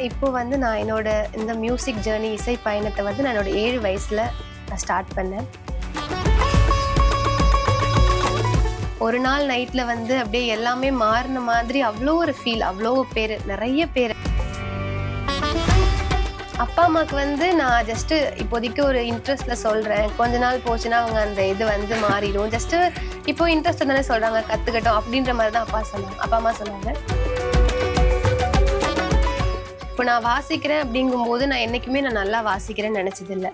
இப்போ வந்து நான் என்னோட இந்த மியூசிக் ஜேர்னி இசை பயணத்தை வந்து நான் என்னோட 7 வயசுல நான் ஸ்டார்ட் பண்ணேன். ஒரு நாள் நைட்ல வந்து அப்படியே எல்லாமே மாறின மாதிரி அவ்வளோ ஒரு ஃபீல், அவ்வளோ பேர், நிறைய பேர். அப்பா அம்மாவுக்கு வந்து நான் ஜஸ்ட் இப்போதைக்கு ஒரு இன்ட்ரெஸ்ட்ல சொல்றேன், கொஞ்ச நாள் போச்சுன்னா அவங்க அந்த இது வந்து மாறிடும், ஜஸ்ட் இப்போ இன்ட்ரெஸ்ட் தானே சொல்றாங்க, கத்துக்கட்டும் அப்படின்ற மாதிரி தான் அப்பா அம்மா சொன்னாங்க. இப்போ நான் வாசிக்கிறேன் அப்படிங்கும்போது நான் என்னைக்குமே நான் நல்லா வாசிக்கிறேன்னு நினைச்சது இல்லை.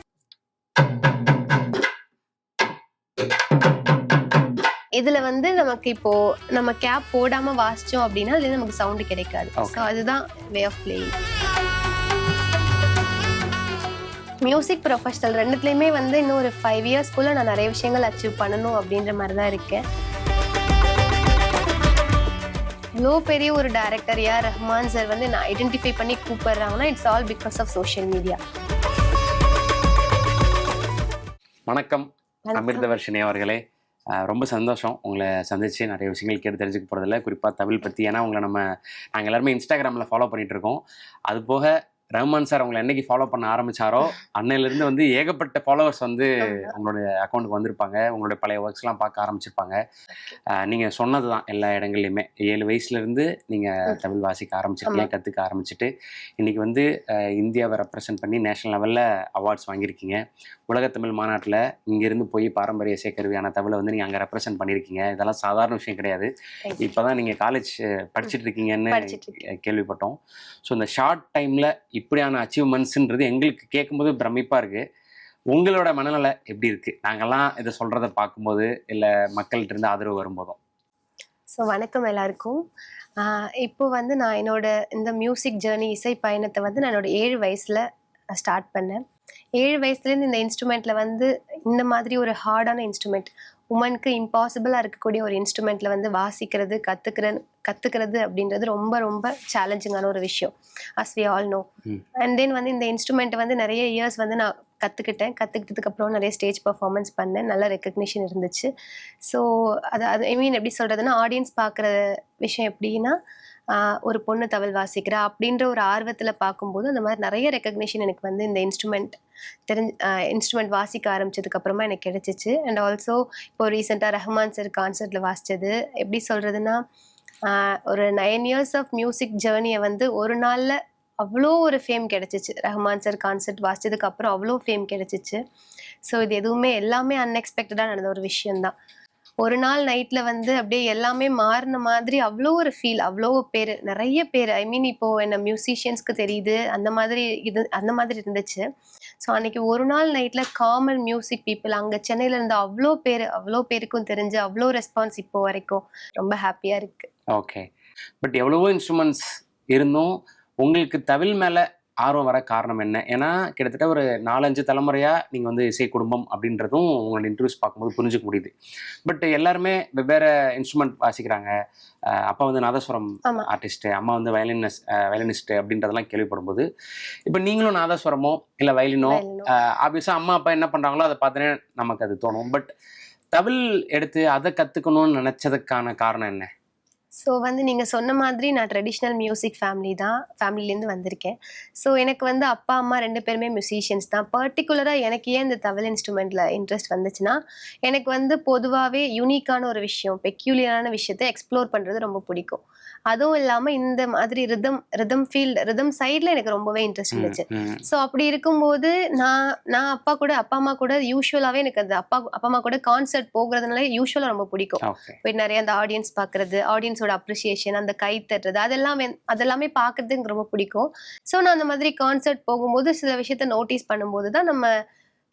இதுல வந்து நமக்கு இப்போ நம்ம கேப் போடாம வாசிச்சோம் அப்படின்னா அதுல நமக்கு சவுண்ட் கிடைக்காது. ஸோ அதுதான் way of playing. Music professional ரெண்டுத்துலையுமே வந்து இன்னும் ஒரு 5 இயர்ஸ்க்குள்ள நான் நிறைய விஷயங்கள் அச்சீவ் பண்ணணும் அப்படின்ற மாதிரி தான் இருக்கேன். இவ்வளோ பெரிய ஒரு டைரக்டர் ஏஆர் ரஹ்மான் சார் வந்து நான் ஐடென்டிஃபை பண்ணி கூப்பிடுறாங்கன்னா it's all because of social media. வணக்கம் அமிர்தவர்ஷினி அவர்களே, ரொம்ப சந்தோஷம் உங்களை சந்திச்சு நிறைய விஷயங்கள் கேட்டு தெரிஞ்சுக்க போகிறதில்ல, குறிப்பாக தமிழ் பற்றி. ஏன்னா உங்களை நாங்கள் எல்லாருமே இன்ஸ்டாகிராமில் ஃபாலோ பண்ணிகிட்டு இருக்கோம். அது போக ரஹ்மான் சார் உங்களை என்னைக்கு ஃபாலோ பண்ண ஆரம்பித்தாரோ அன்னையிலேருந்து வந்து ஏகப்பட்ட ஃபாலோவர்ஸ் வந்து உங்களுடைய அக்கௌண்ட்டுக்கு வந்திருப்பாங்க, உங்களுடைய பழைய ஒர்க்ஸ்லாம் பார்க்க ஆரம்பிச்சிருப்பாங்க. நீங்கள் சொன்னது தான் எல்லா இடங்கள்லையுமே 7 வயசுலேருந்து நீங்கள் தமிழ் வாசிக்க ஆரம்பிச்சிருக்கீங்க, கற்றுக்க ஆரம்பிச்சுட்டு இன்றைக்கி வந்து இந்தியாவை ரெப்ரசன்ட் பண்ணி நேஷனல் லெவலில் அவார்ட்ஸ் வாங்கியிருக்கீங்க. உலகத்தமிழ் மாநாட்டில் இங்கேருந்து போய் பாரம்பரிய இசைக்கருவியான தமிழை வந்து நீங்கள் அங்கே ரெப்ரசன்ட் பண்ணியிருக்கீங்க. இதெல்லாம் சாதாரண விஷயம் கிடையாது. இப்போ தான் நீங்கள் காலேஜ் படிச்சுட்டு இருக்கீங்கன்னு கேள்விப்பட்டோம். ஸோ இந்த ஷார்ட் டைமில் இப்படியான அச்சீவ்மெண்ட்ஸுன்றது எங்களுக்கு கேட்கும்போது பிரமிப்பாக இருக்குது. உங்களோட மனநிலை எப்படி இருக்குது நாங்கள்லாம் இதை சொல்கிறத பார்க்கும்போது, இல்லை மக்கள்கிட்ட இருந்து ஆதரவு வரும்போதும்? ஸோ வணக்கம் எல்லாருக்கும். இப்போ வந்து நான் என்னோட இந்த மியூசிக் ஜேர்னி இசை பயணத்தை வந்து நான் என்னோட 7 வயசில் ஸ்டார்ட் பண்ணேன். 7 வயசுலேருந்து இந்த இன்ஸ்ட்ருமெண்ட்டில் வந்து இந்த மாதிரி ஒரு ஹார்டான இன்ஸ்ட்ருமெண்ட், உமனுக்கு இம்பாசிபிளாக இருக்கக்கூடிய ஒரு இன்ஸ்ட்ருமெண்ட்டில் வந்து வாசிக்கிறது கற்றுக்கிறது அப்படின்றது ரொம்ப ரொம்ப சேலஞ்சிங்கான ஒரு விஷயம், as we all know. And then வந்து இந்த இன்ஸ்ட்ருமெண்ட்டை வந்து நிறைய இயர்ஸ் வந்து நான் கற்றுக்கிட்டதுக்கப்புறம் நிறைய ஸ்டேஜ் பர்ஃபார்மன்ஸ் பண்ணேன், நல்ல ரெக்கக்னிஷன் இருந்துச்சு. ஸோ அது ஐ மீன் எப்படி சொல்கிறதுன்னா, ஆடியன்ஸ் பார்க்குற விஷயம் எப்படின்னா, ஒரு பொண்ணு தவில் வாசிக்கிறா அப்படின்ற ஒரு ஆர்வத்தில் பார்க்கும்போது அந்த மாதிரி நிறைய ரெக்கக்னிஷன் எனக்கு வந்து இந்த இன்ஸ்ட்ருமெண்ட் வாசிக்க ஆரம்பிச்சதுக்கு அப்புறமா எனக்கு கிடைச்சிச்சு. அண்ட் ஆல்சோ இப்போ ரீசெண்டாக ரஹ்மான் சார் கான்சர்ட்டில் வாசித்தது எப்படி சொல்கிறதுனா, ஒரு 9 இயர்ஸ் ஆஃப் மியூசிக் ஜேர்னியை வந்து ஒரு நாளில் அவ்வளோ ஒரு ஃபேம் கிடைச்சிச்சு. ரஹ்மான் சார் கான்சர்ட் வாசித்ததுக்கு அப்புறம் அவ்வளோ ஃபேம் கிடைச்சிச்சு. ஸோ இது எதுவுமே எல்லாமே அன்எக்ஸ்பெக்டடாக நடந்த ஒரு விஷயம்தான். ஒரு நாள் நைட்ல வந்து அப்படியே எல்லாமே மாறின மாதிரி அவ்வளோ ஒரு ஃபீல், அவ்வளோ பேர், நிறைய பேர். ஐ மீன் இப்போ என்ன மியூசிஷியன்ஸ்க்கு தெரியுது அந்த மாதிரி இருந்துச்சு. ஸோ அன்னைக்கு ஒரு நாள் நைட்ல காமன் மியூசிக் பீப்புள் அங்கே சென்னையில இருந்து அவ்வளோ பேருக்கும் தெரிஞ்சு அவ்வளோ ரெஸ்பான்ஸ் இப்போ வரைக்கும் ரொம்ப ஹாப்பியா இருக்கு. ஓகே, பட் எவ்வளவோ இன்ஸ்ட்ருமெண்ட்ஸ் இருந்தும் உங்களுக்கு தவில் மேல ஆர்வம் வர காரணம் என்ன? ஏன்னா கிட்டத்தட்ட ஒரு 4-5 தலைமுறையாக நீங்கள் வந்து இசை குடும்பம் அப்படின்றதும் உங்களோட இன்டர்வியூஸ் பார்க்கும்போது புரிஞ்சுக்க முடியுது. பட் எல்லாருமே வெவ்வேறு இன்ஸ்ட்ருமெண்ட் வாசிக்கிறாங்க. அப்பா வந்து நாதஸ்வரம் ஆர்டிஸ்ட்டு, அம்மா வந்து வயலினிஸ்ட்டு அப்படின்றதெல்லாம் கேள்விப்படும்போது, இப்போ நீங்களும் நாதஸ்வரமோ இல்லை வயலினோ ஆப்வியஸாக அம்மா அப்பா என்ன பண்ணுறாங்களோ அதை பார்த்தோன்னே நமக்கு அது தோணும். பட் தவில் எடுத்து அதை கற்றுக்கணும்னு நினச்சதுக்கான காரணம் என்ன? ஸோ வந்து நீங்கள் சொன்ன மாதிரி நான் ட்ரெடிஷ்னல் மியூசிக் ஃபேமிலிலேருந்து வந்திருக்கேன். ஸோ எனக்கு வந்து அப்பா அம்மா 2 பேருமே மியூசிஷியன்ஸ் தான். பர்டிகுலராக எனக்கு ஏன் இந்த தவில் இன்ஸ்ட்ருமெண்ட்டில் இன்ட்ரெஸ்ட் வந்துச்சுன்னா, எனக்கு வந்து பொதுவாகவே யூனிக்கான ஒரு விஷயம், பெக்யூலியரான விஷயத்தை எக்ஸ்ப்ளோர் பண்ணுறது ரொம்ப பிடிக்கும். அதுவும் இல்லாமல் இந்த மாதிரி ரிதம் சைடில் எனக்கு ரொம்பவே இன்ட்ரெஸ்ட் இருந்துச்சு. ஸோ அப்படி இருக்கும்போது நான் அப்பா அம்மா கூட யூஸ்வலாகவே எனக்கு அந்த அப்பா அம்மா கூட கான்சர்ட் போகிறதுனால யூஸ்வலாக ரொம்ப பிடிக்கும். போய் நிறைய அந்த ஆடியன்ஸ் பார்க்குறது, ஆடியன்ஸோட அப்ரிசியேஷன், அந்த கை தட்டுறது, அதெல்லாமே பார்க்கறதுக்கு எனக்கு ரொம்ப பிடிக்கும். ஸோ நான் அந்த மாதிரி கான்சர்ட் போகும்போது சில விஷயத்த நோட்டீஸ் பண்ணும்போது தான் நம்ம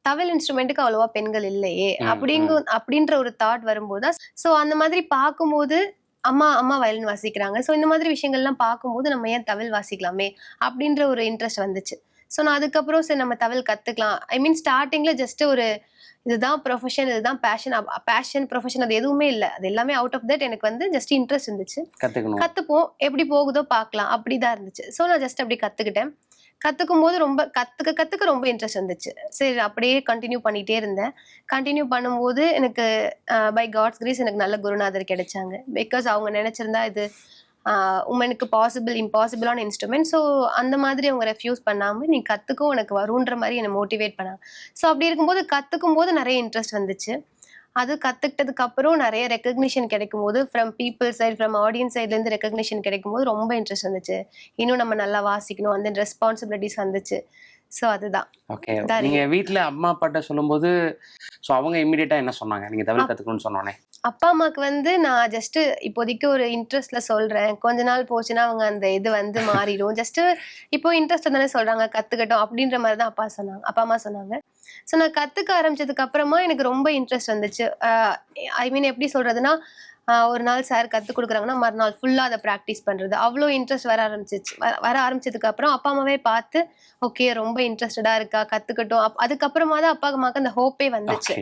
தவில் இன்ஸ்ட்ருமெண்ட்டுக்கு அவ்வளோவா பெண்கள் இல்லையே அப்படின்ற ஒரு தாட் வரும்போது தான், ஸோ அந்த மாதிரி பார்க்கும்போது அம்மா வயலின் வாசிக்கிறாங்க, ஸோ இந்த மாதிரி விஷயங்கள்லாம் பார்க்கும்போது நம்ம ஏன் தவில் வாசிக்கலாமே அப்படின்ற ஒரு இன்ட்ரெஸ்ட் வந்துச்சு. ஸோ நான் அதுக்கப்புறம் சரி நம்ம தவில் கற்றுக்கலாம். ஐ மீன் ஸ்டார்டிங்கில் ஜஸ்ட் ஒரு இதுதான் ப்ரொஃபஷன், இதுதான் பேஷன் ப்ரொஃபஷன் அது எதுவுமே இல்லை, அது எல்லாமே அவுட் ஆஃப் தட். எனக்கு வந்து ஜஸ்ட் இன்ட்ரெஸ்ட் இருந்துச்சு, கற்றுப்போம், எப்படி போகுதோ பார்க்கலாம் அப்படிதான் இருந்துச்சு. ஸோ நான் ஜஸ்ட் அப்படி கற்றுக்கிட்டேன். கற்றுக்கும் போது ரொம்ப கற்றுக்க ரொம்ப இன்ட்ரெஸ்ட் இருந்துச்சு. சரி அப்படியே கண்டினியூ பண்ணிகிட்டே இருந்தேன். கண்டினியூ பண்ணும்போது எனக்கு பை காட்ஸ் கிரேஸ் எனக்கு நல்ல குருநாதர் கிடைச்சாங்க. பிகாஸ் அவங்க நினச்சிருந்தா இது உமனுக்கு இம்பாசிபிளான இன்ஸ்ட்ருமெண்ட். ஸோ அந்த மாதிரி அவங்க ரெஃப்யூஸ் பண்ணாமல் நீ கற்றுக்கும் உனக்கு வருன்ற மாதிரி என்னை மோட்டிவேட் பண்ணாங்க. ஸோ அப்படி இருக்கும்போது கற்றுக்கும் போது நிறைய இன்ட்ரெஸ்ட் வந்துச்சு. அது கற்றுக்கிட்டதுக்கு அப்புறம் நிறைய ரெக்கக்னிஷன் கிடைக்கும் போது from people side from audience சைட்லேருந்து ரெக்கக்னிஷன் கிடைக்கும் போது ரொம்ப இன்ட்ரெஸ்ட் வந்துச்சு. இன்னும் நம்ம நல்லா வாசிக்கணும், அந்த ரெஸ்பான்சிபிலிட்டிஸ் வந்துச்சு. ஸோ அதுதான். ஓகே, நீங்க வீட்ல அம்மா அப்பாட்ட சொல்லும்போது ஸோ அவங்க இமீடியட்டா என்ன சொன்னாங்க நீங்க தவில் கத்துக்கணும்னு சொன்னோன்னே? அப்பா அம்மாவுக்கு வந்து நான் ஜஸ்ட் இப்போதைக்கு ஒரு இன்ட்ரெஸ்ட்ல சொல்றேன், கொஞ்ச நாள் போச்சுன்னா அவங்க அந்த இது வந்து மாறிடும். ஜஸ்ட் இப்போ இன்ட்ரெஸ்ட் தானே சொல்றாங்க, கத்துக்கட்டும் அப்படின்ற மாதிரி தான் அப்பா அம்மா சொன்னாங்க. ஸோ நான் கத்துக்க ஆரம்பிச்சதுக்கு அப்புறமா எனக்கு ரொம்ப இன்ட்ரெஸ்ட் வந்துச்சு. ஐ மீன் எப்படி சொல்றதுன்னா, ஒரு நாள் சார் கற்றுக் கொடுக்குறாங்கன்னா மறுநாள் ஃபுல்லாக அதை ப்ராக்டிஸ் பண்ணுறது, அவ்வளோ இன்ட்ரெஸ்ட் வர ஆரம்பிச்சதுக்கு அப்புறம் அப்பா அம்மாவே பார்த்து ஓகே ரொம்ப இன்ட்ரெஸ்டடாக இருக்கா, கற்றுக்கட்டும். அதுக்கப்புறமா தான் அப்பா அம்மாவுக்கு அந்த ஹோப்பே வந்துச்சு.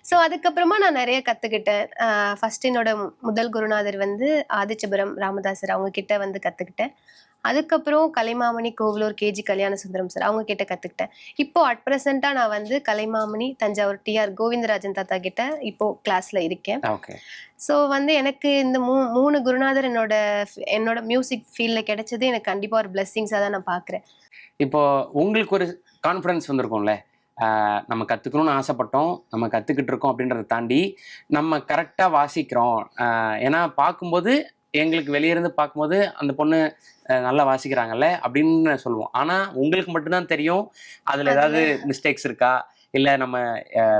ஸோ அதுக்கப்புறமா நான் நிறைய கற்றுக்கிட்டேன். ஃபர்ஸ்ட் என்னோட முதல் குருநாதர் வந்து ஆதிச்சபுரம் ராமதாசர், அவங்க கிட்ட வந்து கற்றுக்கிட்டேன். அதுக்கப்புறம் கலைமாமணி கோவிலூர் கேஜி கல்யாண சுந்தரம் சார், அவங்க கிட்ட கற்றுக்கிட்டேன். இப்போ அட் ப்ரெசென்ட்டாக நான் வந்து கலைமாமணி தஞ்சாவூர் டிஆர் கோவிந்தராஜன் தாத்தா கிட்ட இப்போ கிளாஸ்ல இருக்கேன். ஸோ வந்து எனக்கு இந்த மூணு குருநாதர் என்னோட மியூசிக் ஃபீல்டில் கிடைச்சது எனக்கு கண்டிப்பாக ஒரு பிளெஸ்ஸிங்ஸாக தான் நான் பார்க்குறேன். இப்போ உங்களுக்கு ஒரு கான்ஃபிடன்ஸ் வந்திருக்கும்ல, நம்ம கற்றுக்கணும்னு ஆசைப்பட்டோம், நம்ம கற்றுக்கிட்டு இருக்கோம் அப்படின்றத தாண்டி நம்ம கரெக்டாக வாசிக்கிறோம். ஏன்னா பார்க்கும்போது எங்களுக்கு வெளியிருந்து பார்க்கும்போது அந்த பொண்ணு நல்லா வாசிக்கிறாங்கல்ல அப்படின்னு சொல்லுவோம். ஆனால் உங்களுக்கு மட்டும்தான் தெரியும் அதில் ஏதாவது மிஸ்டேக்ஸ் இருக்கா, இல்லை நம்ம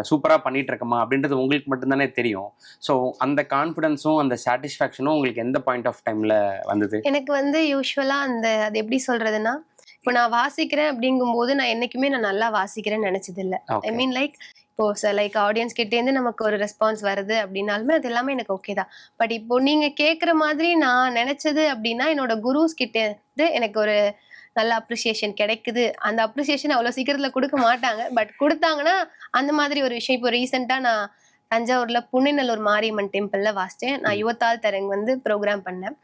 சூப்பராக பண்ணிட்டு இருக்கோமா அப்படின்றது உங்களுக்கு மட்டும்தானே தெரியும். ஸோ அந்த கான்ஃபிடன்ஸும் அந்த சாட்டிஸ்ஃபேக்ஷனும் உங்களுக்கு எந்த பாயிண்ட் ஆஃப் டைமில் வந்தது? எனக்கு வந்து யூஸ்வலாக அது எப்படி சொல்கிறதுனா, இப்போ நான் வாசிக்கிறேன் அப்படிங்கும்போது நான் என்றைக்குமே நான் நல்லா வாசிக்கிறேன்னு நினச்சதில்லை. ஐ மீன் லைக் இப்போ லைக் ஆடியன்ஸ் கிட்டேருந்து நமக்கு ஒரு ரெஸ்பான்ஸ் வருது அப்படின்னாலுமே அது எல்லாமே எனக்கு ஓகே தான். பட் இப்போ நீங்கள் கேட்குற மாதிரி நான் நினச்சது அப்படின்னா, என்னோட குருஸ் கிட்டேருந்து எனக்கு ஒரு நல்ல அப்ரிசியேஷன் கிடைக்குது. அந்த அப்ரிசியேஷன் அவ்வளோ சீக்கிரத்தில் கொடுக்க மாட்டாங்க. பட் கொடுத்தாங்கன்னா அந்த மாதிரி ஒரு விஷயம். இப்போ ரீசெண்டாக நான் தஞ்சாவூர்ல புன்னைநல்லூர் மாரியம்மன் டெம்பிள்ல வாசித்தேன். நான் யுவத்தால் தரங் வந்து ப்ரோக்ராம் பண்ணேன்.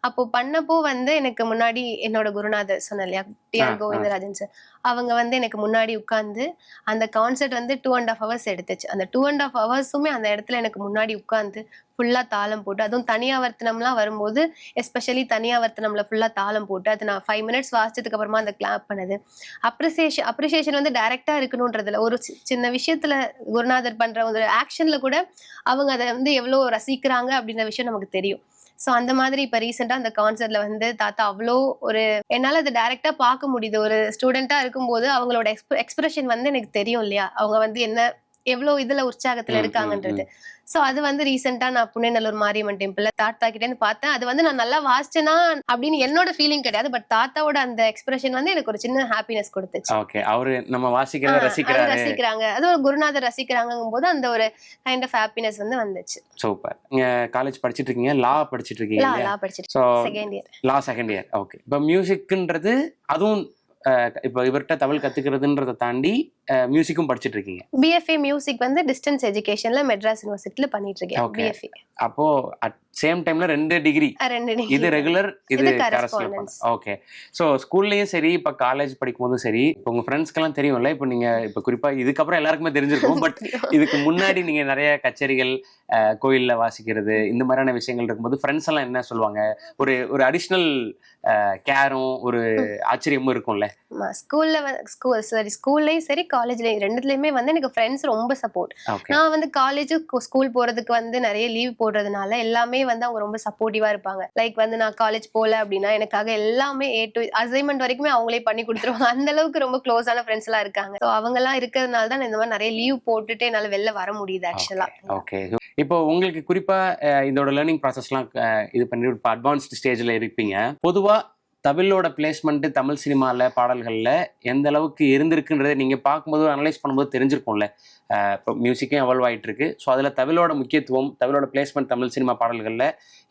அப்போ பண்ணப்போ வந்து எனக்கு முன்னாடி என்னோட குருநாதர் சொன்ன இல்லையா, டிஆர் கோவிந்தராஜன் சார், அவங்க வந்து எனக்கு முன்னாடி உட்கார்ந்து அந்த கான்சர்ட் வந்து 2.5 hours எடுத்துச்சு. அந்த 2.5 hours அந்த இடத்துல எனக்கு முன்னாடி உட்கார்ந்து ஃபுல்லாக தாளம் போட்டு, அதுவும் தனியாவர்த்தனம்லாம் வரும்போது எஸ்பெஷலி தனியாவர்த்தனம்ல ஃபுல்லாக தாளம் போட்டு அது நான் 5 minutes வாசிச்சதுக்கு அப்புறமா அந்த கிளாப் பண்ணது. அப்ரிசியேஷன் வந்து டைரக்டா இருக்கணும்ன்றதுல ஒரு சின்ன விஷயத்துல குருநாதர் பண்ற ஒரு ஆக்ஷன்ல கூட அவங்க அதை வந்து எவ்வளோ ரசிக்கிறாங்க அப்படின்ற விஷயம் நமக்கு தெரியும். ஸோ அந்த மாதிரி இப்போ ரீசெண்டாக அந்த கான்சர்ட்ல வந்து தாத்தா அவ்வளோ என்னால் அதை டைரக்டா பார்க்க முடியுது. ஒரு ஸ்டூடெண்டா இருக்கும்போது அவங்களோட எக்ஸ்பிரஷன் வந்து எனக்கு தெரியும் இல்லையா, அவங்க வந்து எவ்வளோ இதுல உற்சாகத்துல இருக்காங்கன்றது. ஸோ அது வந்து ரீசெண்டா நான் புன்னைநல்லூர் மாரியம்மன் டெம்பிள்ல தாத்தா கிட்டேருந்து பார்த்தேன். அது வந்து நான் நல்லா வாசிச்சேனா அப்படின்னு என்னோட ஃபீலிங் கிடையாது. பட் தாத்தாவோட அந்த எக்ஸ்பிரஷன் வந்து எனக்கு ஒரு சின்ன ஹாப்பினஸ் கொடுத்துச்சு. ஓகே, அவரு நம்ம வாசிக்கிறத ரசிக்கிறாங்க, அது ஒரு குருநாதர் ரசிக்கிறாங்கும் போது அந்த ஒரு கைண்ட் ஆஃப் ஹாப்பினஸ் வந்து வந்துச்சு. சூப்பர். நீங்க காலேஜ் படிச்சிட்டு இருக்கீங்க, லா படிச்சிட்டு இருக்கீங்க. லா படிச்சிட்டு second year. Law second year. Okay. இப்போ மியூசிக்ன்றது அதுவும் இப்போ இவர்கிட்ட தவில் கத்துக்கிறதுன்றதை தாண்டி மியூசிக்கும் படிச்சிட்டு இருக்கீங்க. பிஎஃப்ஏ மியூசிக் வந்து டிஸ்டன்ஸ் எஜுகேஷன்ல மெட்ராஸ் யூனிவர்சிட்டில பண்ணிட்டு இருக்கேன். பிஎஃப்ஏ. அப்போ அட் சேம் டைம்ல 2 டிகிரி, இது ரெகுலர், இது கரஸ்பாண்டன்ஸ். ஓகே. ஸோ ஸ்கூல்லயும் சரி, இப்போ காலேஜ் படிக்கும் போதும் சரி, இப்போ உங்க ஃப்ரெண்ட்ஸ்க்கெல்லாம் தெரியும்ல, இப்போ நீங்க இப்போ குறிப்பா இதுக்கப்புறம் எல்லாருக்குமே தெரிஞ்சிருக்கும். பட் இதுக்கு முன்னாடி நீங்க நிறைய கச்சேரிகள், கோயில்ல வாசிக்கிறது, இந்த மாதிரியான விஷயங்கள் இருக்கும்போது ஃப்ரெண்ட்ஸ் எல்லாம் என்ன சொல்லுவாங்க? ஒரு அடிஷ்னல் கேரும் ஒரு ஆச்சரியமும் இருக்கும்ல. ஸ்கூல்லையும் சரி காலேஜ்லயும் ரெண்டுலயுமே வந்து எனக்கு ஃப்ரெண்ட்ஸ் ரொம்ப சப்போர்ட். நான் வந்து காலேஜ் ஸ்கூல் போறதுக்கு வந்து நிறைய லீவ் போடுறதுனால எல்லாமே வந்து அவங்க ரொம்ப சப்போர்ட்டிவா இருப்பாங்க. லைக் வந்து நான் காலேஜ் போல அப்படின்னா எனக்காக எல்லாமே A to அசைன்மெண்ட் வரைக்குமே அவங்களே பண்ணி கொடுத்துருவாங்க. அந்த அளவுக்கு ரொம்ப க்ளோஸான ஃப்ரெண்ட்ஸ் எல்லாம் இருக்காங்க. ஸோ அவங்க எல்லாம் இருக்கிறதுனால தான் இந்த மாதிரி நிறைய லீவ் போட்டுட்டு என்னால வெளில வர முடியுது ஆக்சுவலா. ஓகே. இப்போ உங்களுக்கு குறிப்பா இதோட லேர்னிங் ப்ராசஸ்லாம் இது பண்ணி இப்போ அட்வான்ஸ்டு ஸ்டேஜ்ல இருப்பீங்க. பொதுவா தவிலோட பிளேஸ்மெண்ட் தமிழ் சினிமாவில் பாடல்களில் எந்த அளவுக்கு இருந்திருக்குன்றதை நீங்கள் பார்க்கும்போது அனலைஸ் பண்ணும்போது தெரிஞ்சிருக்கும்ல. இப்போ மியூசிக்கும் எவால்வ் ஆகிட்டு இருக்கு. ஸோ அதில் தவிலோட முக்கியத்துவம், தவிலோட பிளேஸ்மெண்ட் தமிழ் சினிமா பாடல்களில்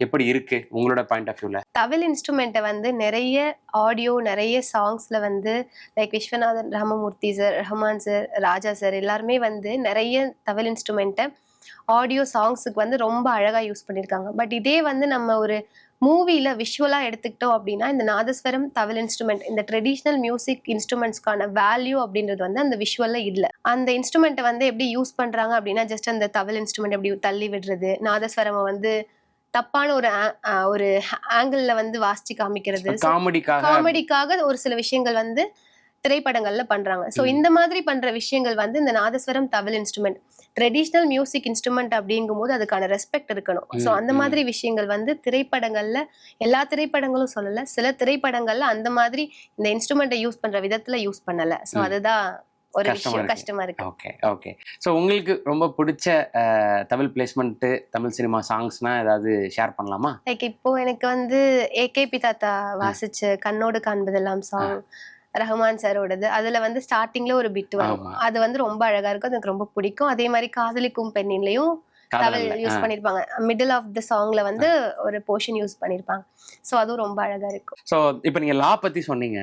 எப்படி இருக்கு உங்களோட பாயிண்ட் ஆஃப் வியூவில்? தவில் இன்ஸ்ட்ருமெண்ட்டை வந்து நிறைய ஆடியோ, நிறைய சாங்ஸில் வந்து like Viswanathan Ramamoorthy sir, Rahman sir, Raja sir எல்லாருமே வந்து நிறைய தவில் இன்ஸ்ட்ருமெண்ட்டை ஆடியோ சாங்ஸுக்கு வந்து ரொம்ப அழகாக யூஸ் பண்ணியிருக்காங்க. பட் இதே வந்து நம்ம ஒரு மூவில விஷுவலா எடுத்துக்கிட்டோம் அப்படின்னா இந்த நாதஸ்வரம், தவில் இன்ஸ்ட்ருமெண்ட், இந்த ட்ரெடிஷ்னல் மியூசிக் இன்ஸ்ட்ருமெண்ட்ஸ்க்கான வேல்யூ அப்படின்றது வந்து அந்த விஷுவல்ல இல்லை. அந்த இன்ஸ்ட்ருமெண்ட்டை வந்து எப்படி யூஸ் பண்றாங்க அப்படின்னா ஜஸ்ட் அந்த தவில் இன்ஸ்ட்ருமெண்ட் எப்படி தள்ளி விடுறது, நாதஸ்வரமை வந்து தப்பான ஒரு ஆங்கிள் வந்து வாசிச்சு காமிக்கிறது, காமெடிக்காக காமெடிக்காக ஒரு சில விஷயங்கள் வந்து திரைப்படங்கள்ல பண்றாங்க. ஸோ இந்த மாதிரி பண்ற விஷயங்கள் வந்து இந்த நாதஸ்வரம் தவில் இன்ஸ்ட்ருமெண்ட் ட்ரெடிஷ்னல் மியூசிக் இன்ஸ்ட்ருமெண்ட் அப்படிங்கும்போது அதுக்கான ரெஸ்பெக்ட் இருக்கணும். ஸோ அந்த மாதிரி விஷயங்கள் வந்து திரைப்படங்கள்ல எல்லா திரைப்படங்களும் சொல்லல, சில திரைப்படங்கள்ல அந்த மாதிரி இந்த இன்ஸ்ட்ருமெண்ட்டை யூஸ் பண்ற விதத்துல யூஸ் பண்ணல. ஸோ அதுதான் ஒரு விஷயம் கஷ்டமா இருக்கு. Okay okay. ஸோ உங்களுக்கு ரொம்ப பிடிச்ச தமிழ் பிளேஸ்மெண்ட் தமிழ் சினிமா சாங்ஸ்னா ஏதாவது ஷேர் பண்ணலாமா? லைக் இப்போ எனக்கு வந்து ஏகேபி தாத்தா வாசிச்ச கண்ணோடு காண்பதெல்லாம் சாங் ரஹ்மான் சாரோடது. அதுல வந்து ஸ்டார்டிங்ல ஒரு பிட் வரும், அது வந்து ரொம்ப அழகா இருக்கும், எனக்கு ரொம்ப பிடிக்கும். அதே மாதிரி காதலிக்கும் பெண்ணிலையும் தவில் யூஸ் பண்ணிருப்பாங்க, மிடில் ஆஃப் த சாங்ல வந்து ஒரு போர்ஷன் யூஸ் பண்ணிருப்பாங்க. ஸோ அதுவும் ரொம்ப அழகா இருக்கும். ஸோ இப்போ நீங்க லா பத்தி சொன்னீங்க,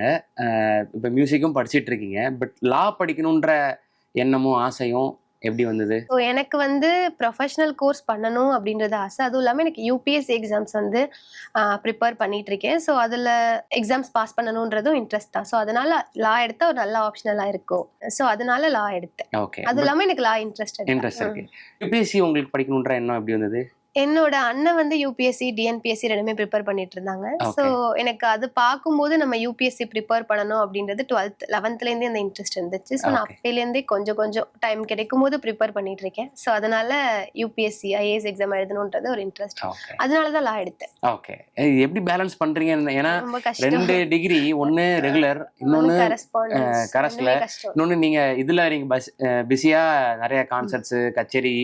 இப்போ மியூசிக்கும் படிச்சிட்டு இருக்கீங்க, பட் லா படிக்கணுன்ற எண்ணமும் ஆசையும் எப்படி வந்தது? ஸோ எனக்கு வந்து ப்ரொஃபஷனல் கோர்ஸ் பண்ணணும் அப்படின்றது ஆசை. அதுவும் இல்லாமல் எனக்கு யூபிஎஸ்சி எக்ஸாம்ஸ் வந்து ப்ரிப்பேர் பண்ணிட்டு இருக்கேன். ஸோ அதில் எக்ஸாம்ஸ் பாஸ் பண்ணணுன்றதும் இன்ட்ரெஸ்ட் தான். ஸோ அதனால லா எடுத்தா ஒரு நல்ல ஆப்ஷனலாக இருக்கும். ஸோ அதனால லா எடுத்தேன். ஓகே. அதுவும் இல்லாமல் எனக்கு லா இன்ட்ரெஸ்ட் இருக்கு. யூபிஎஸ்சி உங்களுக்கு படிக்கணுன்ற எண்ணம் எப்படி வந்தது? என்னோட அண்ணன் வந்து யூபிஎஸ்சி டிஎன்பிஎஸ்சி ரெண்டுமே ப்ரிப்பேர் பண்ணிட்டு இருந்தாங்க. ஸோ எனக்கு அது பார்க்கும்போது நம்ம யூபிஎஸ்சி ப்ரிப்பேர் பண்ணணும் அப்படின்றது 12th 11th அந்த இன்ட்ரெஸ்ட் இருந்துச்சு. ஸோ நான் அப்பையிலேருந்தே கொஞ்சம் கொஞ்சம் டைம் கிடைக்கும் போது ப்ரிப்பேர் பண்ணிட்டு இருக்கேன். ஸோ அதனால யூபிஎஸ்சி ஐஏஎஸ் எக்ஸாம் எழுதணுன்றது ஒரு இன்ட்ரெஸ்ட், அதனால தான் லா எடுத்தேன். ஓகே. எப்படி பேலன்ஸ் பண்றீங்க? ஏன்னா 2 டிகிரி, ஒன்னு ரெகுலர், இன்னொன்னு கரஸ்ல, இன்னொன்னு நீங்க இதுல நீங்க பிஸியா நிறைய கான்சர்ட்ஸ் கச்சேரி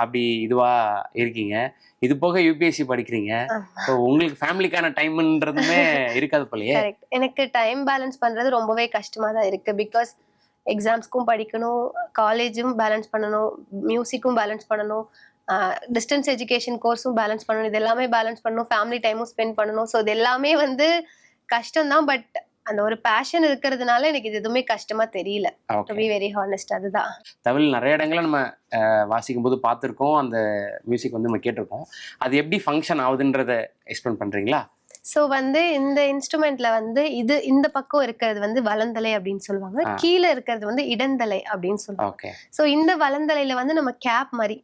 அப்படி இதுவா இருக்கீங்க, இது போக யூபிஎஸ்சி படிக்கிறீங்க. ஸோ உங்களுக்கு ஃபேமிலிக்கான டைம்ன்றதுமே இருக்காது போலயே. எனக்கு டைம் பேலன்ஸ் பண்றது ரொம்பவே கஷ்டமா தான் இருக்கு. பிகாஸ் எக்ஸாம்ஸ்க்கும் படிக்கணும், காலேஜும் பேலன்ஸ் பண்ணணும், மியூசிக்கும் பேலன்ஸ் பண்ணணும், டிஸ்டன்ஸ் எஜுகேஷன் கோர்ஸும் பேலன்ஸ் பண்ணணும், இது எல்லாமே பேலன்ஸ் பண்ணணும், ஃபேமிலி டைமும் ஸ்பெண்ட் பண்ணணும். ஸோ இது எல்லாமே வந்து கஷ்டம்தான். பட் அந்த ஒரு பேஷன் இருக்கிறதுனால எனக்கு இது எதுவுமே கஷ்டமா தெரியல. டு பி வெரி ஹானஸ்ட், அதுதான். தமிழ் நிறைய இடங்களை நம்ம வாசிக்கும் போது பார்த்துருக்கோம், அந்த மியூசிக் வந்து நம்ம கேட்டிருக்கோம். அது எப்படி ஃபங்க்ஷன் ஆகுதுன்றத எக்ஸ்பிளைன் பண்றீங்களா? ஸோ வந்து இந்த இன்ஸ்ட்ருமெண்ட்ல வந்து இந்த பக்கம் இருக்கிறது வந்து வலந்தலை அப்படின்னு சொல்லுவாங்க, கீழே இருக்கிறது வந்து இடந்தலை அப்படின்னு சொல்லுவாங்க. ஸோ இந்த வலந்தலையில வந்து நம்ம கேப் மாதிரி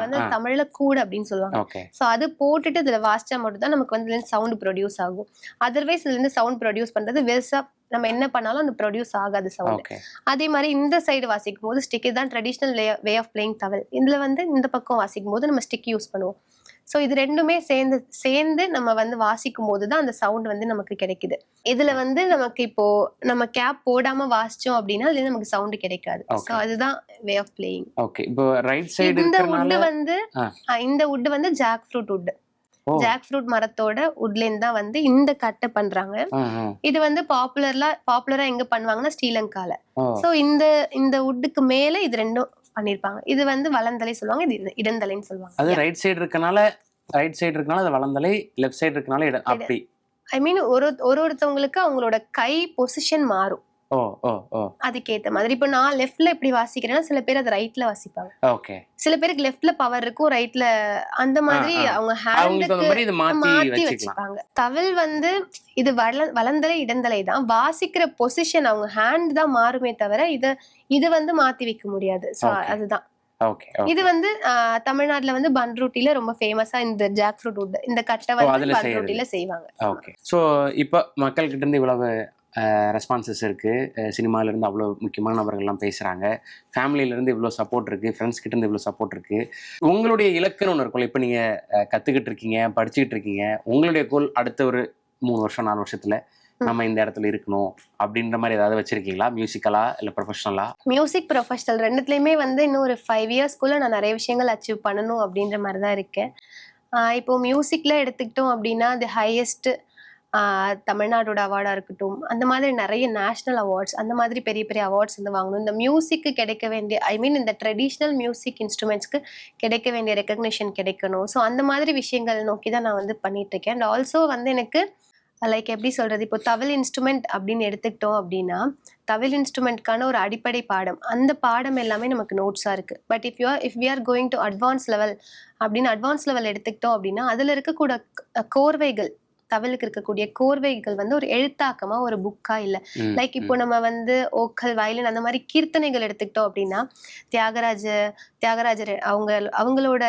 வந்து தமிழ்ல கூட அப்படின்னு சொல்லுவாங்க. சோ அது போட்டுட்டு இதுல வாசிச்சா மட்டும் தான் நமக்கு வந்து சவுண்ட் ப்ரொடியூஸ் ஆகும். அதர்வைஸ் இதுல இருந்து சவுண்ட் ப்ரொடியூஸ் பண்றது வெர்ஸா நம்ம என்ன பண்ணாலும் அந்த ப்ரொடியூஸ் ஆகாது சவுண்ட். அதே மாதிரி இந்த சைடு வாசிக்கும் போது ஸ்டிக், இதுதான் ட்ரெடிஷனல் வே ஆஃப் பிளேயிங் தவில். இதுல வந்து இந்த பக்கம் வாசிக்கும் போது நம்ம ஸ்டிக் யூஸ் பண்ணுவோம். ஸோ இது ரெண்டுமே சேர்ந்து நம்ம வந்து வாசிக்கும் போது தான் அந்த சவுண்ட் வந்து நமக்கு கிடைக்குது. இதுல வந்து நமக்கு இப்போ நம்ம கேப் போடாம வாசிச்சோம் அப்படின்னா அதுல நமக்கு சவுண்ட் கிடைக்காது. ஸோ அதுதான் வே ஆஃப் பிளேயிங். ஓகே. இப்போ ரைட் சைடு இந்த வுட் வந்து jack fruit wood. Jack fruit மரத்தோட வுட்ல இருந்து தான் வந்து இந்த கட்டை பண்றாங்க. இது வந்து பாப்புலரா எங்க பண்ணுவாங்கன்னா ஸ்ரீலங்கால. சோ இந்த வுட்டுக்கு மேல இது ரெண்டும் பண்ணிருப்பாங்க. இது வந்து வலந்தலை சொல்லுவாங்க, இது இடந்தலைன்னு சொல்லுவாங்க. அது ரைட் சைடு இருக்கனால அது வலந்தலை, லெஃப்ட் சைடு இருக்கனால அப்படி. ஐ மீன் ஒருத்தவங்களுக்கு அவங்களோட கை பொசிஷன் மாறும். அதுக்கேத்த மாதிரி இப்போ நான் லெஃப்ட்ல இப்படி வாசிக்கிறேன்னா சில பேர் அது ரைட்ல வாசிப்பாங்க. சில பேருக்கு லெஃப்ட்ல பவர் இருக்கும், ரைட்ல அந்த மாதிரி அவங்க ஹேண்டுக்கு மாத்தி வச்சுப்பாங்க. தவில் வந்து இது வலந்தலை இடந்தலை தான், வாசிக்கிற பொசிஷன் அவங்க ஹேண்ட் தான் மாறுமே தவிர இது வந்து மாத்தி வைக்க முடியாது. சோ அதுதான். இது வந்து தமிழ்நாட்டுல வந்து பன்ருட்டில ரொம்ப ஃபேமஸா இந்த ஜாக் ஃப்ரூட் வுட், இந்த கட்டை வந்து பன்ருட்டில செய்வாங்க. ஓகே. சோ இப்போ மக்கள் கிட்ட இருந்து இவ்வளவு ரெஸ்பான்சஸ் இருக்குது, சினிமாவிலேருந்து அவ்வளோ முக்கியமான நபர்கள்லாம் பேசுகிறாங்க, ஃபேமிலியிலேருந்து இவ்வளோ சப்போர்ட் இருக்குது, ஃப்ரெண்ட்ஸ் கிட்டேருந்து இவ்வளோ சப்போர்ட் இருக்குது. உங்களுடைய இலக்குன்னு ஒன்று இருக்கும்ல, இப்போ நீங்கள் கற்றுக்கிட்டு இருக்கீங்க, படிச்சுக்கிட்டு இருக்கீங்க, உங்களுடைய கோல் அடுத்த ஒரு 3 வருஷம் 4 வருஷத்தில் நம்ம இந்த இடத்துல இருக்கணும் அப்படின்ற மாதிரி ஏதாவது வச்சிருக்கீங்களா? மியூசிக்கலா இல்லை ப்ரொஃபஷனலா? மியூசிக் ப்ரொஃபஷனல் ரெண்டுத்துலேயுமே வந்து இன்னும் ஒரு 5 இயர்ஸ்க்குள்ளே நான் நிறைய விஷயங்கள் அச்சீவ் பண்ணணும் அப்படின்ற மாதிரி தான் இருக்கேன். இப்போ மியூசிக்கில் எடுத்துக்கிட்டோம் அப்படின்னா அது ஹையஸ்ட் தமிழ்நாடோட அவார்டாக இருக்கட்டும், அந்த மாதிரி நிறைய நேஷ்னல் அவார்ட்ஸ், அந்த மாதிரி பெரிய பெரிய அவார்ட்ஸ் வந்து வாங்கணும். இந்த மியூசிக்கு கிடைக்க வேண்டிய இந்த ட்ரெடிஷ்னல் மியூசிக் இன்ஸ்ட்ருமெண்ட்ஸ்க்கு கிடைக்க வேண்டிய ரெக்கக்னிஷன் கிடைக்கணும். ஸோ அந்த மாதிரி விஷயங்கள் நோக்கி தான் நான் வந்து பண்ணிட்டு இருக்கேன். அண்ட் ஆல்சோ வந்து எனக்கு லைக் எப்படி சொல்றது, இப்போ தவில் இன்ஸ்ட்ருமெண்ட் அப்படின்னு எடுத்துக்கிட்டோம் அப்படின்னா தவில் இன்ஸ்ட்ருமெண்ட்கான ஒரு அடிப்படை பாடம், அந்த பாடம் எல்லாமே நமக்கு நோட்ஸாக இருக்கு. But if we are going to advance level எடுத்துக்கிட்டோம் அப்படின்னா அதுல இருக்கக்கூட கோர்வைகள், தவிலுக்கு இருக்கக்கூடிய கோர்வைகள் வந்து ஒரு எழுத்தாக்கமா ஒரு புக்கா இல்ல. லைக் இப்போ நம்ம வந்து ஓக்கல், வயலின் அந்த மாதிரி கீர்த்தனைகள் எடுத்துக்கிட்டோம் அப்படின்னா தியாகராஜர் அவங்களோட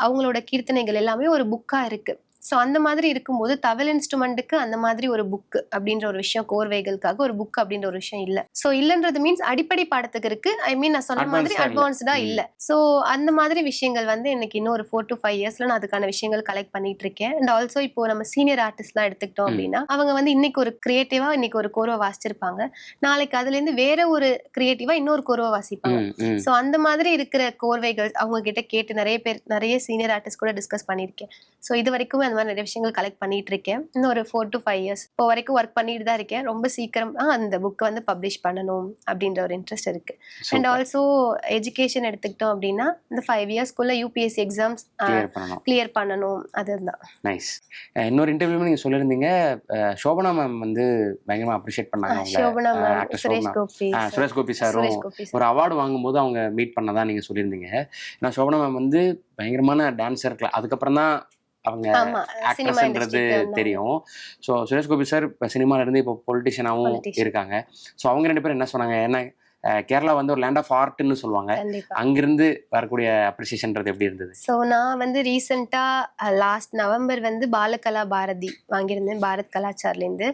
அவங்களோட கீர்த்தனைகள் எல்லாமே ஒரு புக்கா இருக்கு. ஸோ அந்த மாதிரி இருக்கும்போது தவில் இன்ஸ்ட்ருமெண்ட்டுக்கு அந்த மாதிரி ஒரு புக் அப்படின்ற ஒரு விஷயம், கோர்வைகளுக்காக ஒரு புக் அப்படின்ற ஒரு விஷயம் இல்லை. ஸோ இல்லைன்றது மீன்ஸ் அடிப்படை பாடத்துக்கு இருக்கு. ஐ மீன் நான் சொன்ன மாதிரி அட்வான்ஸ்டா இல்லை. ஸோ அந்த மாதிரி விஷயங்கள் வந்து எனக்கு இன்னும் ஒரு 4 to 5 இயர்ஸ்ல நான் அதுக்கான விஷயங்கள் கலெக்ட் பண்ணிட்டு இருக்கேன். அண்ட் ஆல்சோ இப்போ நம்ம சீனியர் ஆர்டிஸ்ட்லாம் எடுத்துக்கிட்டோம் அப்படின்னா அவங்க வந்து இன்னைக்கு ஒரு கிரியேட்டிவா இன்னைக்கு ஒரு கோர்வை வாசிச்சிருப்பாங்க, நாளைக்கு அதுல இருந்து வேற ஒரு கிரியேட்டிவா இன்னொரு கோர்வை வாசிப்பாங்க. ஸோ அந்த மாதிரி இருக்கிற கோர்வைகள் அவங்க கிட்ட கேட்டு நிறைய சீனியர் ஆர்டிஸ்ட் கூட டிஸ்கஸ் பண்ணியிருக்கேன். ஸோ இது வரைக்கும் அந்த மாதிரி நிறைய விஷயங்கள் கலெக்ட் பண்ணிட்டு இருக்கேன். இன்னும் ஒரு 4 to 5 இயர்ஸ் இப்போ வரைக்கும் ஒர்க் பண்ணிட்டு தான் இருக்கேன். ரொம்ப சீக்கிரம் அந்த புக்கை வந்து பப்ளிஷ் பண்ணணும் அப்படின்ற ஒரு இன்ட்ரெஸ்ட் இருக்கு. அண்ட் ஆல்சோ எஜுகேஷன் எடுத்துக்கிட்டோம் அப்படின்னா இந்த 5 இயர்ஸ்க்குள்ள யூபிஎஸ்சி எக்ஸாம்ஸ் கிளியர் பண்ணணும். அதுதான். நைஸ். இன்னொரு இன்டர்வியூல நீங்க சொல்லியிருந்தீங்க சோபனா மேம் வந்து பயங்கரமா அப்ரிஷியேட் பண்ணாங்க. சோபனா மேம், சுரேஷ் கோபி சாரும் ஒரு அவார்டு வாங்கும்போது அவங்க மீட் பண்ணதா நீங்க சொல்லியிருந்தீங்க. ஏன்னா சோபனா மேம் வந்து பயங்கரமான டான்ஸர், அதுக்கப்புறம் தான் அவங்க ஆக்ட்ரஸ்ன்றது தெரியும். ஸோ சுரேஷ் கோபி சார் இப்போ சினிமால இருந்து இப்போ பொலிட்டிஷியனாகவும் இருக்காங்க. ஸோ அவங்க 2 பேரும் என்ன சொன்னாங்க, ஏன்னா கேரளா வந்து ஒரு லேண்ட் ஆஃப் ஆர்ட்னு சொல்லுவாங்க, அங்கிருந்து வரக்கூடிய அப்ரிசியேஷன்றது எப்படி இருந்தது? ஸோ நான் வந்து ரீசெண்டா லாஸ்ட் நவம்பர் வந்து பாலகலா பாரதி வாங்கியிருந்தேன், பாரத் கலாச்சார்லேருந்து.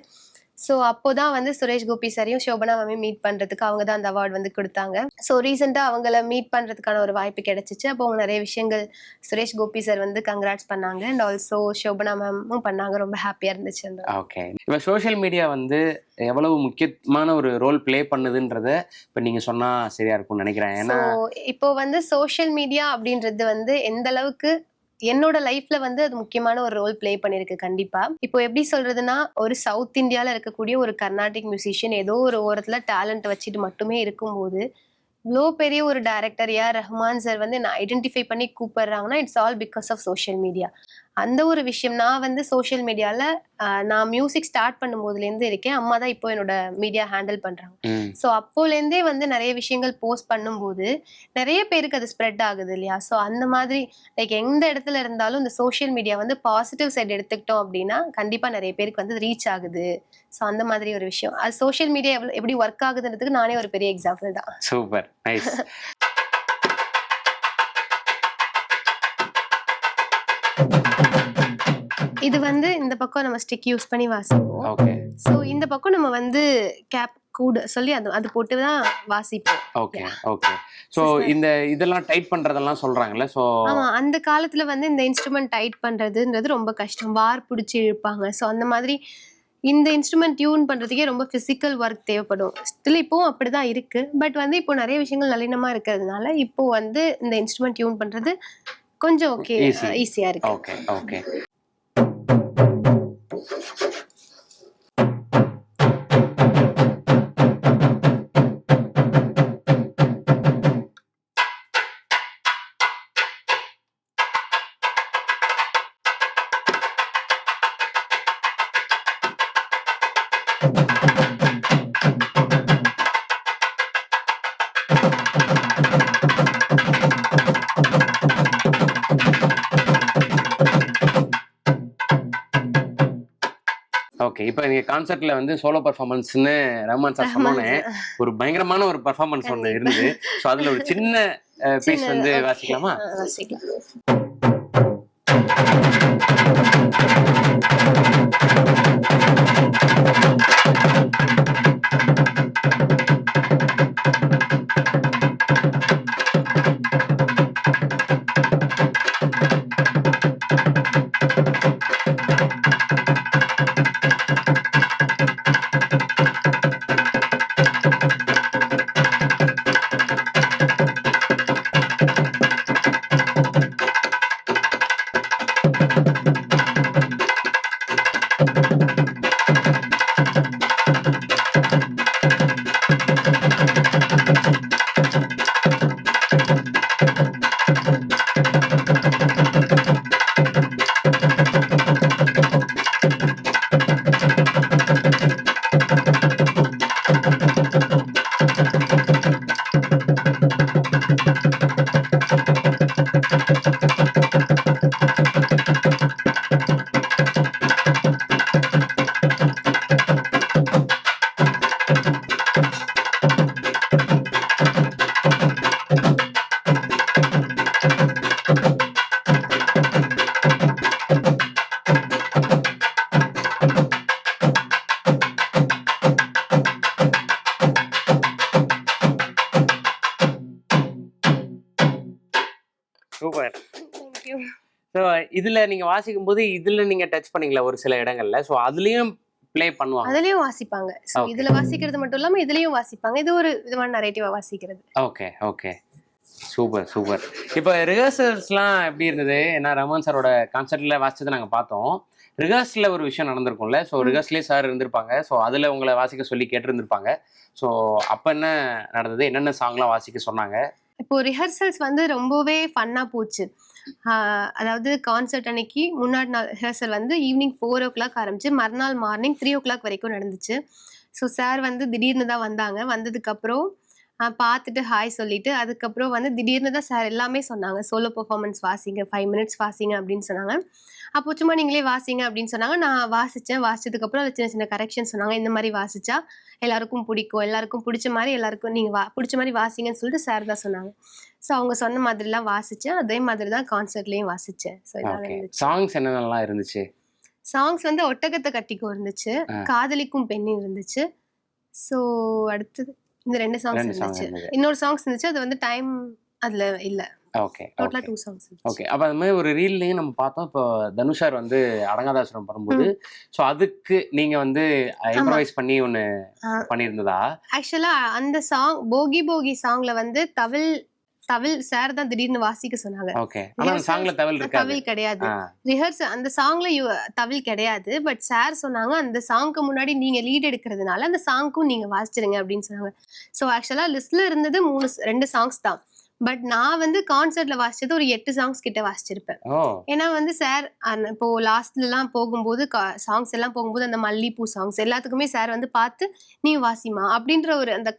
ஸோ அப்போதான் வந்து சுரேஷ் கோபி சாரையும் சோபனா மேமையும் மீட் பண்றதுக்கு அவங்க தான் அந்த அவார்டு வந்து கொடுத்தாங்க. ஸோ ரீசெண்டாக அவங்கள மீட் பண்றதுக்கான ஒரு வாய்ப்பு கிடைச்சிச்சு. அப்போ அவங்க நிறைய விஷயங்கள் சுரேஷ் கோபி சார் வந்து கங்க்ராட்ஸ் பண்ணாங்க. அண்ட் ஆல்சோ சோபனா மேமும் பண்ணாங்க. ரொம்ப ஹாப்பியா இருந்துச்சு. ஓகே. இப்போ சோஷியல் மீடியா வந்து எவ்வளவு முக்கியமான ஒரு ரோல் பிளே பண்ணுதுன்றத இப்போ நீங்க சொன்னா சரியா இருக்கும்னு நினைக்கிறேன். ஏன்னா இப்போ வந்து சோஷியல் மீடியா அப்படின்றது வந்து எந்த அளவுக்கு என்னோட லைஃப்ல வந்து அது முக்கியமான ஒரு ரோல் பிளே பண்ணிருக்கு. கண்டிப்பா இப்போ எப்படி சொல்றதுன்னா, ஒரு சவுத் இந்தியால இருக்கக்கூடிய ஒரு கர்நாடிக் மியூசிஷியன் ஏதோ ஒரு ஓரத்துல டேலண்ட் வச்சுட்டு மட்டுமே இருக்கும்போது இவ்வளோ பெரிய ஒரு டைரக்டர் ரஹ்மான் சார் வந்து என்ன ஐடென்டிஃபை பண்ணி கூப்பிடுறாங்கன்னா it's all because of social media. அந்த ஒரு விஷயம் நான் வந்து சோஷியல் மீடியால நான் மியூசிக் ஸ்டார்ட் பண்ணும் போதுலேருந்து இருக்கேன். அம்மா தான் இப்போ என்னோட மீடியா ஹேண்டில் பண்றாங்க. ஸோ அப்போலேருந்தே வந்து நிறைய விஷயங்கள் போஸ்ட் பண்ணும்போது நிறைய பேருக்கு அது ஸ்ப்ரெட் ஆகுது இல்லையா? ஸோ அந்த மாதிரி லைக் எந்த இடத்துல இருந்தாலும் இந்த சோஷியல் மீடியா வந்து பாசிட்டிவ் சைடு எடுத்துக்கிட்டோம் அப்படின்னா கண்டிப்பா நிறைய பேருக்கு வந்து ரீச் ஆகுது. ஸோ அந்த மாதிரி ஒரு விஷயம், அது சோஷியல் மீடியா எப்படி ஒர்க் ஆகுதுன்றதுக்கு நானே ஒரு பெரிய எக்ஸாம்பிள் தான். Super, nice. இது வந்து இந்த பக்கம் நம்ம ஸ்டிக் யூஸ் பண்ணி வாசிப்போம். ஓகே. சோ இந்த பக்கம் நம்ம வந்து கேப் கூட சொல்லி அது போட்டு தான் வாசிப்போம். Okay okay. சோ இந்த இதெல்லாம் டைட் பண்றதெல்லாம் சொல்றாங்கல்ல. சோ ஆமா, அந்த காலத்துல வந்து இந்த இன்ஸ்ட்ருமெண்ட் டைட் பண்றதுன்றது ரொம்ப கஷ்டம். வார் பிடிச்சி இழுப்பாங்க. சோ அந்த மாதிரி இந்த இன்ஸ்ட்ருமெண்ட் டியூன் பண்றதுக்கே ரொம்ப பிசிக்கல் ஒர்க் தேவைப்படும். ஸ்டில் இப்போவும் அப்படிதான் இருக்கு. பட் வந்து இப்போ நிறைய விஷயங்கள் நளினமா இருக்கிறதுனால இப்போ வந்து இந்த இன்ஸ்ட்ருமெண்ட் டியூன் பண்றது கொஞ்சம் ஓகே, ஈஸியா இருக்கு. Okay okay. ஓகே. இப்போ நீங்க கான்சர்ட்ல வந்து சோலோ பெர்ஃபார்மன்ஸ்னு ரஹ்மான் சார் சொன்னோன்னே ஒரு பயங்கரமான ஒரு பெர்ஃபார்மன்ஸ் ஒன்று இருந்தது. ஸோ அதுல ஒரு சின்ன பீஸ் வந்து வாசிக்கலாமா? வாசிக்கலாம். இதுல நீங்க வாசிக்கும் போது இதுல நீங்க டச் பண்ணீங்களா ஒரு சில இடங்கள்ல? சோ அதுலயும் ப்ளே பண்ணுவாங்க. அதுலயும் வாசிப்பாங்க. So Okay. இதுல வாசிக்கிறது மட்டும் இல்லாம இதுலயும் வாசிப்பாங்க. இது ஒரு விதமான நரேட்டிவா வாசிக்கிறது. Okay, okay. Super, super. இப்ப ரிஹர்சல்ஸ்லாம் எப்படி இருந்தது? ஏன்னா ரமன் சாரோட கான்சர்ட்ல வாசிச்சத நாங்க பார்த்தோம். ரிஹர்சல்ல ஒரு விஷயம் நடந்திருக்கும்ல. ஸோ ரிஹர்சல்லே சார் இருந்திருப்பாங்க. ஸோ அதுல உங்கள வாசிக்க சொல்லி கேட்டிருந்திருப்பாங்க. ஸோ அப்ப என்ன நடந்தது? என்னென்ன சாங்லாம் வாசிக்க சொன்னாங்க? இப்போ ரிஹர்சல்ஸ் வந்து ரொம்பவே ஃபன்னா போச்சு. அதாவது கான்சர்ட் அன்னைக்கு முன்னாடி நாள் ரிஹர்சல் வந்து ஈவினிங் 4:00 ஆரம்பிச்சு மறுநாள் மார்னிங் 3:00 வரைக்கும் நடந்துச்சு. ஸோ சார் வந்து திடீர்னு தான் வந்தாங்க. வந்ததுக்கப்புறம் பார்த்துட்டு ஹாய் சொல்லிட்டு, அதுக்கப்புறம் வந்து திடீர்னு தான் சார் எல்லாமே சொன்னாங்க. சோலோ பெர்ஃபார்மன்ஸ் வாசிங்க, 5 மினிட்ஸ் வாசிங்க அப்படின்னு சொன்னாங்க. அப்போ சும்மா நீங்களே வாசிங்க அப்படின்னு சொன்னாங்க. நான் வாசிச்சேன். வாசிச்சதுக்கப்புறம் அதில் சின்ன சின்ன கரெக்ஷன் சொன்னாங்க. இந்த மாதிரி வாசிச்சா எல்லாருக்கும் பிடிக்கும். எல்லாருக்கும் பிடிச்ச மாதிரி எல்லாருக்கும் நீங்க பிடிச்ச மாதிரி வாசிங்கன்னு சொல்லிட்டு சார் தான் சொன்னாங்க. ஸோ அவங்க சொன்ன மாதிரிலாம் வாசிச்சேன். அதே மாதிரி தான் கான்சர்ட்லயும் வாசிச்சேன். ஸோ இதான் ஓகே. இருந்துச்சு. சாங்ஸ் என்னென்னலாம் இருந்துச்சு? சாங்ஸ் வந்து ஒட்டகத்த கட்டிக்கோ இருந்துச்சு. காதலிக்கும் பெண்ணின் இருந்துச்சு. ஸோ அடுத்தது இந்த 2 சாங்ஸ் 2 சாங் இருந்துச்சு. இருந்தது. இன்னொரு சாங்ஸ் இருந்துச்சு. அது வந்து டைம் அதுல இல்ல. ஓகே, டோட்டலா ஓகே. 2 சாங்ஸ் இருந்துச்சு. ஓகே. அப்ப அது மாதிரி ஒரு ரீல்லயும் நம்ம பார்த்தோம். இப்போ தனுஷ் சார் வந்து அடங்காதாசுரம் பண்ணும்போது, ஸோ அதுக்கு நீங்க வந்து இம்ப்ரவைஸ் பண்ணி ஒண்ணு ஆ. பண்ணியிருந்ததா? ஆக்சுவலா அந்த சாங் போகி போகி சாங்ல வந்து தவில் சார் தான் திடீர்னு வாசிக்க சொன்னாங்க. ஓகே. ஆனா அந்த சாங்ல தவில் இருக்காது. தவில் கிடையாது. ஆ. ரிஹர்சல் அந்த சாங்ல தவில் கிடையாது. பட் சார் சொன்னாங்க அந்த சாங்க்கு முன்னாடி நீங்க லீட் எடுக்கிறதுனால அந்த சாங்க்கும் நீங்க வாசிச்சிருங்க அப்படின்னு சொன்னாங்க. ஸோ ஆக்சுவலா லிஸ்ட்ல இருந்தது 2 சாங்ஸ் தான். பட் நான் வந்து கான்சர்ட்ல வாசிச்சது ஒரு 8 சாங்ஸ் கிட்ட வாசிச்சிருப்பேன். ஓ! ஏன்னா வந்து சார் இப்போ லாஸ்ட்லலாம் போகும்போது சாங்ஸ் எல்லாம் போகும்போது அந்த மல்லிப்பூ சாங்ஸ் எல்லாத்துக்குமே சார் வந்து பார்த்து நீ வாசிமா அப்படின்ற ஒரு அந்த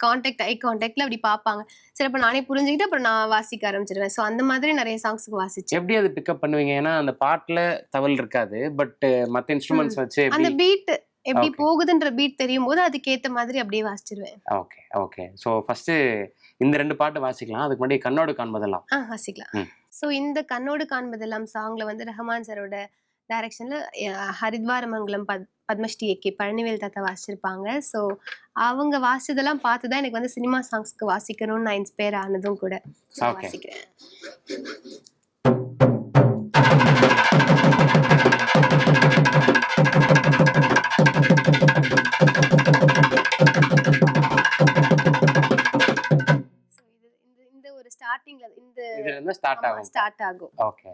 ஐ கான்டாக்ட்ல அப்படி பார்ப்பாங்க. சரி அப்ப நானே புரிஞ்சுக்கிட்டு அப்புறம் நான் வாசிக்க ஆரம்பிச்சிருவேன். ஸோ அந்த மாதிரி நிறைய சாங்ஸ்க்கு வாசிச்சேன். எப்படி அது பிக்கப் பண்ணுவீங்க? ஏன்னா அந்த பாட்டுல தவில் இருக்காது. பட் மத்த இன்ஸ்ட்ருமெண்ட்ஸ் வச்சு அந்த எப்படி? பீட் எப்படி Okay. போகுதுன்ற பீட் தெரியும் போது அதுக்கேத்த மாதிரி அப்படியே வாசிச்சிருவேன். Okay, okay. ஸோ ஃபர்ஸ்ட் இந்த 2 பாட்டு வாசிக்கலாம். அதுக்கு முன்னாடி கண்ணோடு காண்பதெல்லாம். வாசிக்கலாம். ம். ஸோ இந்த கண்ணோடு காண்பதெல்லாம் சாங்ல வந்து ரஹ்மான் சாரோட டைரக்ஷன்ல ஹரித்வாரமங்கலம் பத்மஸ்ரீ ஏகே பழனிவேல் தாத்தா வாசிச்சிருப்பாங்க. ஸோ அவங்க வாசிச்சதெல்லாம் பார்த்து தான் எனக்கு வந்து சினிமா சாங்ஸ்க்கு வாசிக்கணும்னு நான் இன்ஸ்பயர் ஆனதும் கூட. நான் Okay. வாசிக்கிறேன். So இந்த ஒரு ஸ்டார்டிங்ல இதுல இருந்து ஸ்டார்ட் ஆகும். ஸ்டார்ட் ஆகும். ஓகே.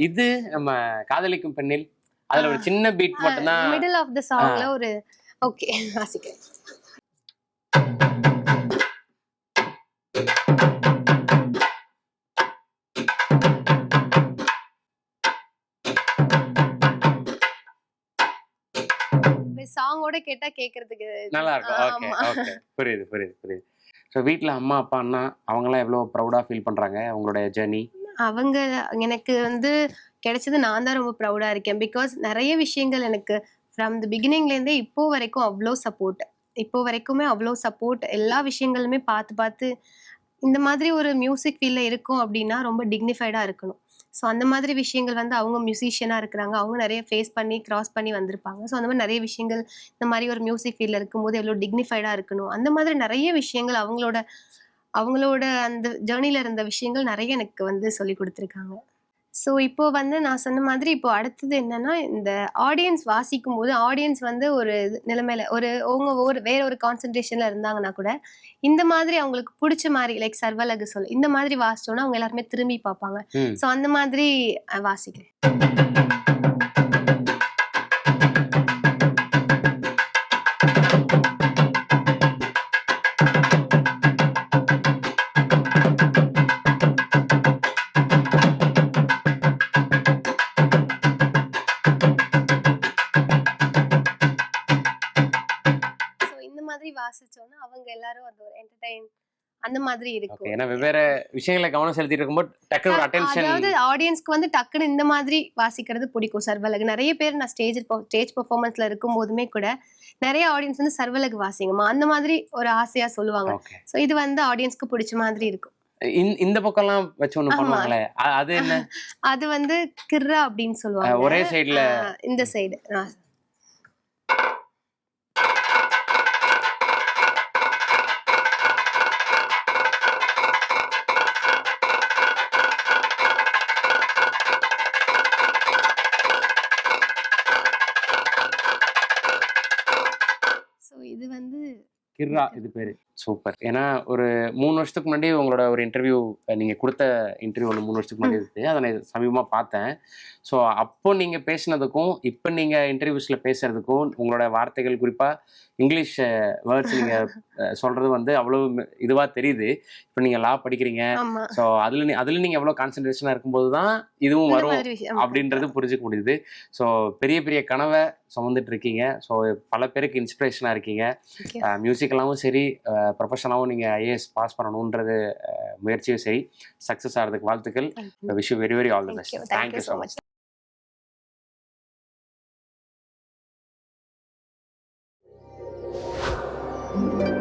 இது நம்ம காதலிக்கும் பெண்ணில் அதுல ஒரு சின்ன பீட் மட்டும் தான். மிடில் ஆஃப் த சாங்ல ஒரு ஓகே வாசிக்கிறேன். சாங்கோட கேட்டா கேக்குறதுக்கு நல்லா இருக்கும். ஓகே, ஆமா. ஓகே. புரியுது, புரியுது, புரியுது. ஸோ வீட்ல அம்மா, அப்பா, அண்ணா அவங்கலாம் எவ்வளவு ப்ரௌடா ஃபீல் பண்றாங்க உங்களுடைய ஜர்னி? அவங்க எனக்கு வந்து கிடைச்சது நான் தான் ரொம்ப ப்ரௌடா இருக்கேன். பிகாஸ் நிறைய விஷயங்கள் எனக்கு ஃப்ரம் தி பிகினிங்ல இருந்தே இப்போ வரைக்கும் அவ்வளோ சப்போர்ட். இப்போ வரைக்குமே அவ்வளோ சப்போர்ட். எல்லா விஷயங்களுமே பார்த்து பார்த்து இந்த மாதிரி ஒரு மியூசிக் ஃபீல்ட்ல இருக்கோம் அப்படின்னா ரொம்ப டிக்னிஃபைடா இருக்கணும். ஸோ அந்த மாதிரி விஷயங்கள் வந்து அவங்க மியூசிஷியனா இருக்கிறாங்க. அவங்க நிறைய ஃபேஸ் பண்ணி கிராஸ் பண்ணி வந்திருப்பாங்க. ஸோ அந்த மாதிரி நிறைய விஷயங்கள் இந்த மாதிரி ஒரு மியூசிக் ஃபீல்ட்ல இருக்கும்போது எவ்வளோ டிக்னிஃபைடா இருக்கணும். அந்த மாதிரி நிறைய விஷயங்கள் அவங்களோட அந்த ஜேர்னில இருந்த விஷயங்கள் நிறைய எனக்கு வந்து சொல்லி கொடுத்துருக்காங்க. ஸோ இப்போ வந்து நான் சொன்ன மாதிரி இப்போ அடுத்தது என்னன்னா, இந்த ஆடியன்ஸ் வாசிக்கும்போது ஆடியன்ஸ் வந்து ஒரு நிலைமையில அவங்க வேற ஒரு கான்சன்ட்ரேஷன்ல இருந்தாங்கன்னா கூட, இந்த மாதிரி அவங்களுக்கு பிடிச்ச மாதிரி லைக் சர்வலகு சொல் இந்த மாதிரி வாசிச்சோம்னா அவங்க எல்லாருமே திரும்பி பார்ப்பாங்க. ம். ஸோ அந்த மாதிரி வாசிக்கிறேன். ஸோ இந்த மாதிரி வாசிச்சோம்னா அவங்க எல்லாரும் அது ஒரு என்டர்டெயின் அந்த மாதிரி ஓகே. இருக்கும். ஏன்னா வெவ்வேறு விஷயங்களை கவனம் செலுத்திட்டு இருக்கும்போது டக்குனு ஒரு அட்டென்ஷன். அதாவது ஆடியன்ஸ்க்கு வந்து டக்குன்னு இந்த மாதிரி வாசிக்கிறது பிடிக்கும் சர்வலகு. நிறைய பேர் நான் ஸ்டேஜ் பெர்ஃபார்மன்ஸ்ல இருக்கும் போதுமே கூட நிறைய ஆடியன்ஸ் வந்து சர்வலகு வாசிங்கம்மா அந்த மாதிரி ஒரு ஆசையா சொல்லுவாங்க. ஓகே. ஸோ இது வந்து ஆடியன்ஸ்க்கு பிடிச்ச மாதிரி இருக்கும். இந்த பக்கம்லாம் வச்சு ஒண்ணு ஆமா. பண்ணுவாங்களே, அது என்ன? அது வந்து கிர்ரா அப்படின்னு சொல்லுவாங்க. ஒரே சைடுல. இந்த சைடு கிர்ரா இது பேரு. சூப்பர். ஏன்னா ஒரு 3 வருஷத்துக்கு முன்னாடி உங்களோட ஒரு இன்டர்வியூ நீங்க குடுத்த இன்டர்வியூ ஒண்ணு 3 வருஷத்துக்கு முன்னாடி இருக்கு. அத நான் சமீபமா பார்த்தேன். ஸோ அப்போ நீங்க பேசினதுக்கும், இப்ப நீங்க இன்டர்வியூஸ்ல பேசுறதுக்கும் உங்களோட வார்த்தைகள் குறிப்பா இங்கிலீஷ் வேர்ட்ஸ் நீங்க சொல்றது வந்து அவ்வளவு இதுவா தெரியுது. இப்ப நீங்க லா படிக்கிறீங்க. ஆமா. ஸோ அதுல நீங்க எவ்வளவு கான்சன்ட்ரேஷனா இருக்கும்போது தான் இதுவும் இந்த வரும் மாதிரி விஷயம். அப்படின்றது புரிஞ்சுக்க முடியுது. ஸோ பெரிய பெரிய கனவை சுமந்துட்டு இருக்கீங்க. ஸோ பல பேருக்கு இன்ஸ்பிரேஷனா இருக்கீங்க. Thank you. மியூசிக்கலாவும் சரி, ப்ரொஃபஷனலாகவும் நீங்க ஐஏஎஸ் பாஸ் பண்ணணுன்றது முயற்சியும் சரி, சக்ஸஸ் ஆகிறதுக்கு வாழ்த்துக்கள். Wish you very very all the Thank best. you. Thank thank you you so so much. much.